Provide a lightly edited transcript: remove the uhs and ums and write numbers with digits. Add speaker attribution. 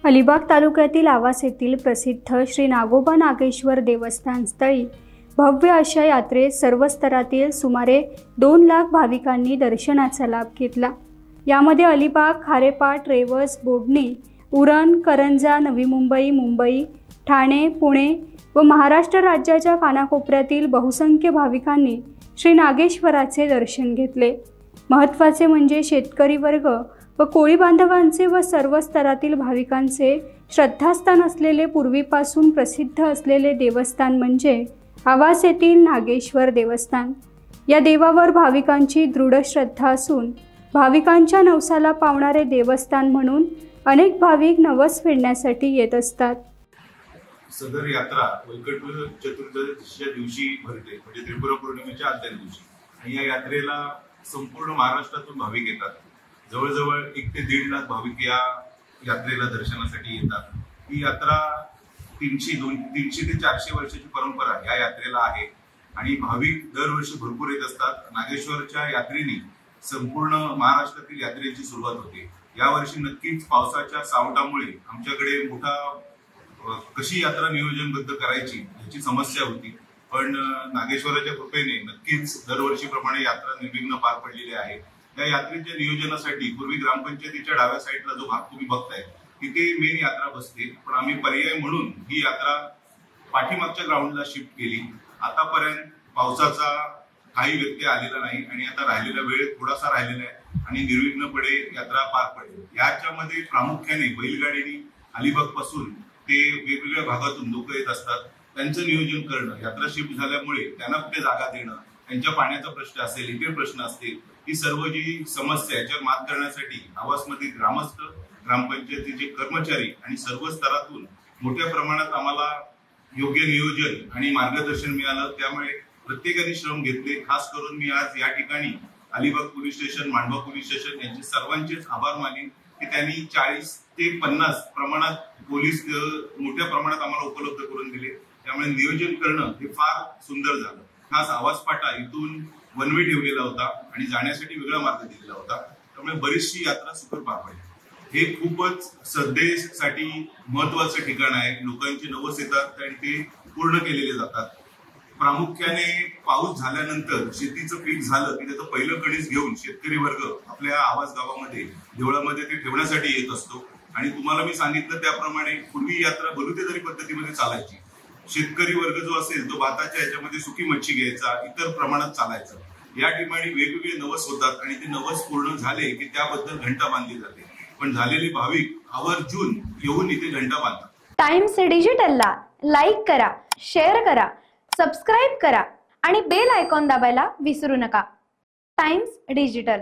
Speaker 1: अलिबाग तालुक्यातील आवास येथील प्रसिद्ध श्री नागोबा नागेश्वर देवस्थान स्थळी भव्य अशा यात्रेत सर्व स्तरातील सुमारे 2 लाख भाविकांनी दर्शनाचा लाभ घेतला। यामध्ये अलिबाग, खारेपाट, रेवस, बोडणी, उरण, करंजा, नवी मुंबई, मुंबई, ठाणे, पुणे व महाराष्ट्र राज्याच्या कानाकोपऱ्यातील बहुसंख्य भाविकांनी श्री नागेश्वराचे दर्शन घेतले। महत्त्वाचे म्हणजे शेतकरी वर्ग व कोळी बांधवांचे व सर्व स्तरातील भाविकांचे श्रद्धास्थान असलेले पूर्वीपासून प्रसिद्ध असलेले देवस्थान म्हणजे आवास येथील नागेश्वर देवस्थान। या देवावर भाविकांची दृढ श्रद्धा असून भाविकांच्या नवसाला पावणारे देवस्थान म्हणून अनेक भाविक नवस फेडण्यासाठी येत असतात।
Speaker 2: सदर यात्रा वैकुंठ चतुर्दशीच्या दिवशी भरते, म्हणजे त्रिपुरा पौर्णिमेच्या आदल्या दिवशी। आणि या यात्रेला संपूर्ण महाराष्ट्रातून भाविक येतात। जवळजवळ 1 ते 1.5 लाख भाविक या यात्रेला दर्शनासाठी येतात। ही यात्रा 300 ते 400 वर्षाची परंपरा या यात्रेला आहे आणि भाविक दरवर्षी भरपूर येत असतात। नागेश्वरच्या यात्रेने संपूर्ण महाराष्ट्रातील यात्रेची सुरुवात होते। यावर्षी नक्कीच पावसाच्या सावटामुळे आमच्याकडे कशी यात्रा नियोजनबद्ध करायची याची समस्या होती, पण नागेश्वराच्या कृपेने नक्कीच दरवर्षीप्रमाणे यात्रा निर्विघ्न पार पडलेली आहे। या यात्रेच्या नियोजनासाठी पूर्वी ग्रामपंचायतीच्या डाव्या साईडला जो भाग तुम्ही बघताय तिथे मेन यात्रा बसते, पण आम्ही पर्याय म्हणून ही यात्रा पाठीमागच्या ग्राउंडला शिफ्ट केली। आतापर्यंत पावसाचा काही व्यत्यय आलेला नाही आणि आता राहिलेला वेळ थोडासा राहिलेला आहे आणि निर्विघ्नपणे यात्रा पार पडेल। याच्यामध्ये प्रामुख्याने बैलगाडीने अलिबाग पासून ते वेगवेगळ्या भागातून लोक येत असतात। त्यांचं नियोजन करणं, यात्रा शिफ्ट झाल्यामुळे त्यांना कुठे जागा देणं, त्यांच्या पाण्याचा प्रश्न असेल, इतर प्रश्न असतील, ही सर्व जी समस्या याच्यावर मात करण्यासाठी आवासमधील ग्रामस्थ, ग्रामपंचायतीचे कर्मचारी आणि सर्व स्तरातून मोठ्या प्रमाणात आम्हाला योग्य नियोजन आणि मार्गदर्शन मिळालं। त्यामुळे प्रत्येकाने श्रम घेतले। खास करून मी आज या ठिकाणी Alibag police station, Mandwa police station यांचे सर्वांचेच आभार मानेन की त्यांनी 40 ते 50 प्रमाणात पोलीस मोठ्या प्रमाणात आम्हाला उपलब्ध करून दिले। त्यामुळे नियोजन करणं हे फार सुंदर झालं। खास आवास फाटा इथून वन वे ठेवलेला होता आणि जाण्यासाठी वेगळा मार्ग दिलेला होता, त्यामुळे बरीचशी यात्रा सुखर पार पडली। हे खूपच श्रद्धेसाठी महत्वाचं ठिकाण आहे। लोकांचे नवस येतात आणि ते पूर्ण केलेले जातात। प्रामुख्याने पाऊस झाल्यानंतर शेतीचं पीक झालं की त्याचं पहिलं कणीस घेऊन शेतकरी वर्ग आपल्या आवास गावामध्ये देवळामध्ये ते ठेवण्यासाठी येत असतो। आणि तुम्हाला मी सांगितलं त्याप्रमाणे पूर्वी यात्रा बलुतेदारी पद्धतीमध्ये चालायची। शेतकरी वर्ग जो असेल तो भाताच्या याच्यामध्ये सुकी मच्छी घ्यायचा, इतर प्रमाणात चालायचं। या ठिकाणी वेगवेगळे नवस होतात आणि ते नवस पूर्ण झाले की त्याबद्दल घंटा बांधली जाते, पण झालेले भाविक आवर्जून येऊन इथे घंटा बांधतात।
Speaker 3: टाइम्स डिजिटलला लाईक करा, शेअर करा, सबस्क्राईब करा आणि बेल आयकॉन दाबायला विसरू नका। Times digital.